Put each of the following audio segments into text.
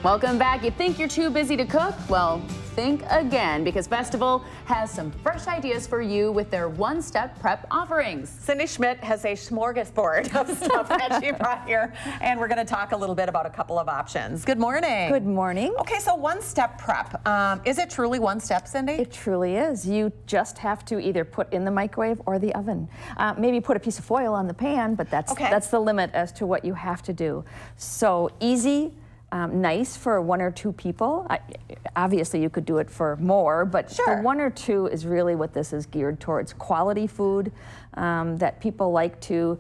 Welcome back. You think you're too busy to cook? Well, think again, because Festival has some fresh ideas for you with their one-step prep offerings. Cindy Schmidt has a smorgasbord of stuff that she brought here, and we're going to talk a little bit about a couple of options. Good morning. Good morning. Okay, so one-step prep. Is it truly one step, Cindy? It truly is. You just have to either put in the microwave or the oven. Maybe put a piece of foil on the pan, but that's the limit as to what you have to do. So easy. Nice for one or two people. Obviously, you could do it for more, but sure. The one or two is really what this is geared towards. Quality food that people like to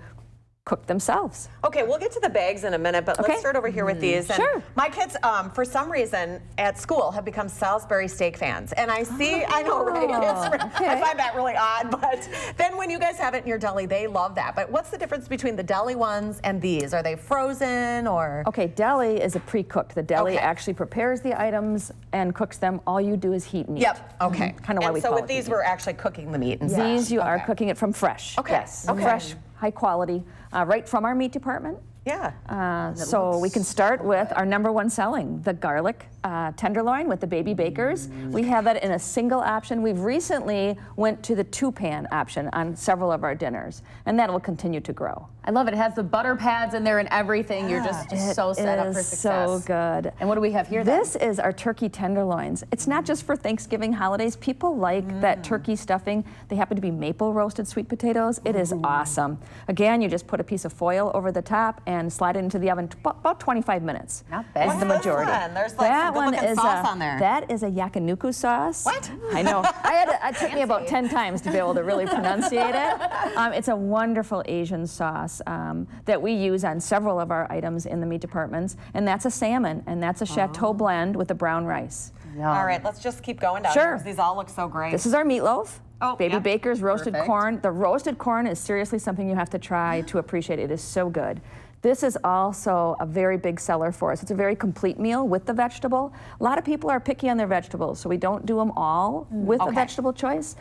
cook themselves. Okay, we'll get to the bags in a minute, but let's start over here with these. And sure. My kids, for some reason, at school have become Salisbury steak fans. And I see, I know, right? I find that really odd, but then when you guys have it in your deli, they love that. But what's the difference between the deli ones and these? Are they frozen or? Okay, deli is a pre-cooked. The deli actually prepares the items and cooks them. All you do is heat and eat. Yep, okay. Kind of why we call it. So with these, we're actually cooking the meat instead. These, you are cooking it from fresh. Okay. Yes, fresh, high quality, right from our meat department. Yeah. So we can start with our #1 selling, the garlic tenderloin with the baby bakers. We have that in a single option. We've recently went to the 2-pan option on several of our dinners, and that will continue to grow. I love it. It has the butter pads in there and everything. You're just so set up for success. So good. And what do we have here This is our turkey tenderloins. It's not just for Thanksgiving holidays. People like that turkey stuffing. They happen to be maple roasted sweet potatoes. It is awesome. Again, you just put a piece of foil over the top and slide it into the oven about 25 minutes. Not bad. What's the majority. There's like some good-looking sauce on there. That is a yakiniku sauce. What? I know. It took me about 10 times to be able to really pronunciate it. It's a wonderful Asian sauce that we use on several of our items in the meat departments, and that's a salmon, and that's a chateau blend with the brown rice. Yum. All right, let's just keep going down Sure. here. These all look so great. This is our meatloaf. Oh, Baby Baker's roasted Perfect. corn. The roasted corn is seriously something you have to try to appreciate. It is so good. This is also a very big seller for us. It's a very complete meal with the vegetable. A lot of people are picky on their vegetables, so we don't do them all with a vegetable choice.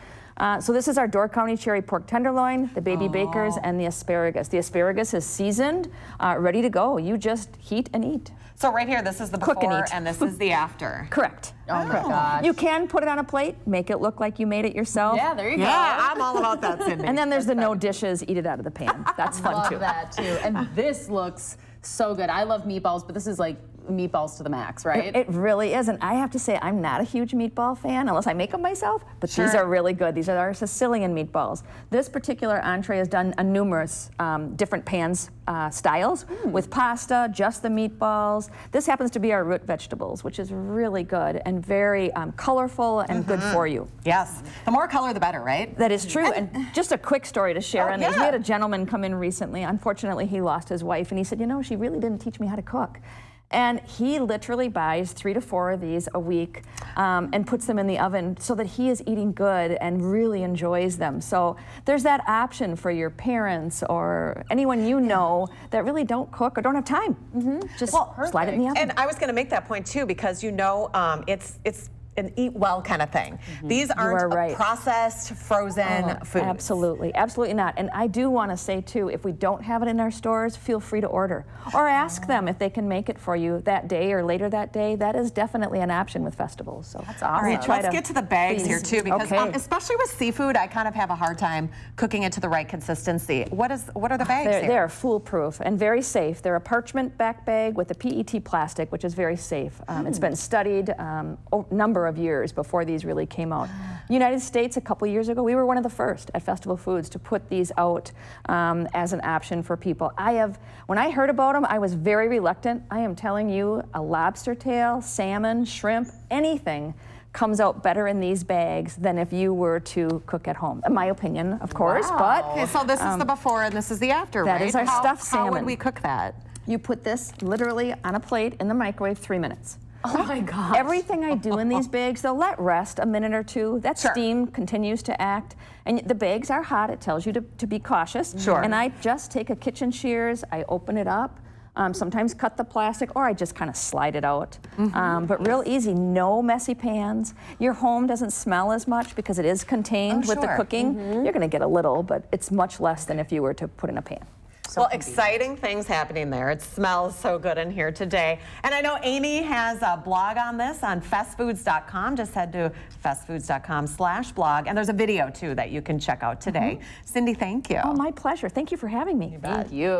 So this is our Door County cherry pork tenderloin, the Baby Bakers, and the asparagus. The asparagus is seasoned, ready to go. You just heat and eat. So right here, this is the Cook and before eat. and this is the after. Correct. Oh my gosh. You can put it on a plate, make it look like you made it yourself. Yeah, there you go. Yeah, I'm all about that, Cindy. And then there's the no dishes, eat it out of the pan. That's fun Love too. that too. And this looks so good. I love meatballs, but this is like meatballs to the max, right? It really is, and I have to say I'm not a huge meatball fan unless I make them myself, but these are really good. These are our Sicilian meatballs. This particular entree is done on numerous different pans styles with pasta, just the meatballs. This happens to be our root vegetables, which is really good and very colorful and good for you. Yes, the more color the better, right? That is true, and just a quick story to share on these. We had a gentleman come in recently. Unfortunately, he lost his wife, and he said, you know, she really didn't teach me how to cook. And he literally buys 3 to 4 of these a week and puts them in the oven so that he is eating good and really enjoys them. So there's that option for your parents or anyone you know that really don't cook or don't have time. Just slide it in the oven. And I was going to make that point too, because you know it's an eat well kind of thing. These aren't processed, frozen foods. Absolutely, absolutely not. And I do want to say too, if we don't have it in our stores, feel free to order or ask them if they can make it for you that day or later that day. That is definitely an option with festivals. So that's awesome. All right, let's get to the bags here too, because especially with seafood, I kind of have a hard time cooking it to the right consistency. What are the bags here? They're foolproof and very safe. They're a parchment back bag with a PET plastic, which is very safe. It's been studied a number of years before these really came out. United States, a couple years ago, we were one of the first at Festival Foods to put these out as an option for people. When I heard about them, I was very reluctant. I am telling you, a lobster tail, salmon, shrimp, anything comes out better in these bags than if you were to cook at home. In my opinion, of course, but... Okay, so this is the before and this is the after, right? That is our stuffed salmon. How would we cook that? You put this literally on a plate in the microwave 3 minutes. Oh my gosh. Everything I do in these bags, they'll let rest a minute or two. That steam continues to act. And the bags are hot. It tells you to be cautious. And I just take a kitchen shears, I open it up, sometimes cut the plastic, or I just kind of slide it out. But real easy, no messy pans. Your home doesn't smell as much because it is contained with the cooking. You're going to get a little, but it's much less than if you were to put in a pan. Well, exciting things happening there. It smells so good in here today. And I know Amy has a blog on this on festfoods.com. Just head to festfoods.com/blog. And there's a video, too, that you can check out today. Cindy, thank you. Oh, my pleasure. Thank you for having me. Thank you.